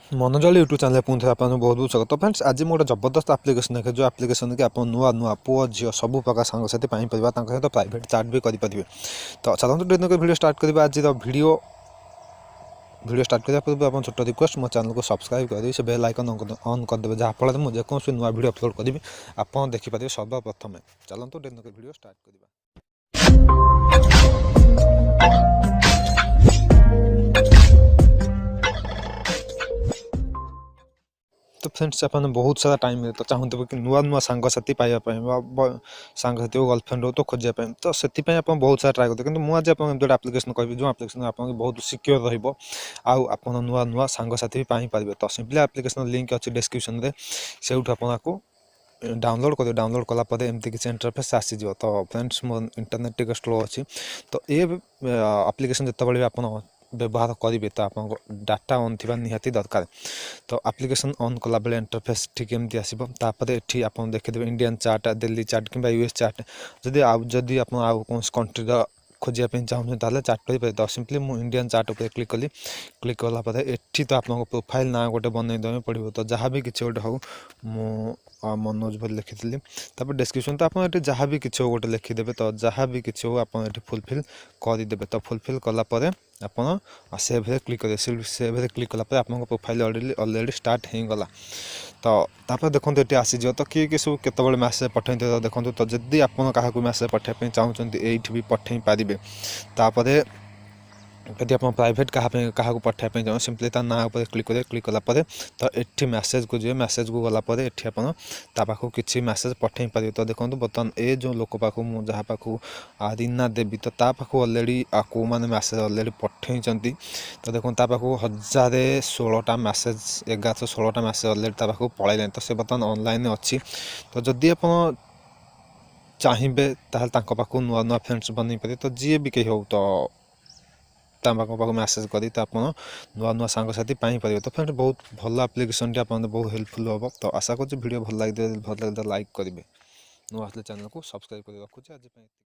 Manoj YouTube channel पुणी थे आपको बहुत बहुत स्वागत। तो फ्रेंड्स आज मुझे जबरदस्त एप्लिकेशन देखे जो एप्लिकेशन कि आप नुआ नुआ पुओ झील सब प्रकार सांगसाथी पाइपर सहित प्राइवेट चाट भी करेंगे। तो चलते वीडियो स्टार्ट करवा। आज वीडियो स्टार्ट करने पूर्व आप छोट रिक्वेस्ट मो चैनल को सब्सक्राइब कर से बेल आइकन ऑन करदे जहाँफल मुझे जेकोसी नुआ वीडियो अपलोड करी आप देखिपारे सर्वप्रथम। चलते वीडियो स्टार्ट करवा। तो फ्रेंड्स आपने बहुत सारा टाइम तो चाहते कि नुआ नुआ सांगसाथी पाइबा सांगसाथी गर्लफ्रेंड हो तो खोजापी तो से आप बहुत सारा ट्राए करते। मुझे आपको एप्लिकेशन कह जो एप्लिकेशन आप बहुत सिक्योर रहा नुआ नुआ सांगसाथी भी पाइपर। तो सिंपली एप्लिकेशन लिंक अच्छी डिस्क्रिप्शन में से आपको डाउनलोड कर डाउनलोड कलापर एमती किसी इंटरफेस आसीज। तो फ्रेंड्स मो इंटरनेट टिके स्लो अच्छी। तो ये एप्लिकेशन जिते आप व्यवहार करेंगे तो आप डाटा ऑन थी निहाती दरकार। तो एप्लिकेशन ऑन कला बेले इंटरफेस ठीक एमती आसो। ये आप देखिए इंडियन चार्ट दिल्ली चार्ट कि यूएस चार्ट जदि आप कौन कंट्री खोजापी चाहूँ ताले चार्ट करेंगे। तो सिंपली मुझे इंडियन चार्ट उपर क्लिक कली। क्लिक कलापर ये तो आप प्रोफाइल ना गोटे बनईदे पड़ो। तो जहाँ भी किसी गोटे हो मनोज बोली लिखी तब डिस्क्रिप्शन तो आप जहाँ भी किसी गोटे लिखिदेवे। तो जहाँ भी किसी हो आप फुलफिल करदे। तो फुलफिल कलापर आप सेव क्लिक करेंगे। सेव क्लिक कलापर आप प्रोफाइल ऑलरेडी स्टार्ट हो गला। तो देखो ये आसीज। तो किए सब केत मैसेज पठे तो देखो। तो जदि आप मैसेज पठाई चाहते ये भी पठे पारे। तापर यदि आप प्राइवेट क्या पठाई चाहूँ सिंपली ता ना क्लिक करेंगे। क्लिक कलापर तो ये मैसेज को जी मैसेज को गलापर ये आप किसी मैसेज पठे पारे। तो देखो बर्तमान ये जो लोक पाक जहाँ पाक रीना देवी तो पाखु अलरेडी को मैंने मैसेज अलरेडी पठे। तो देखो पाख 1016टा मैसेज 1116टा मैसेज अलरेडी पाख पलैलानी। तो से बर्तमान ऑनलाइन अच्छी। तो जदि आप चाहिए पाखु नुआ नुआ फ्रेंड्स बनई पारे। तो जी भी कहीं हो तो पाख मैसेज करी तो आप नुआ नुआ सांगसाथी पाइपर। तो फ्रेंड्स बहुत भल एप्लिकेशन टी आप बहुत हेल्पफुल हम। तो आशा कर वीडियो भल लगे लाइक करेंगे। नुआ चैनल को सब्सक्राइब कर रखुच्छे आज।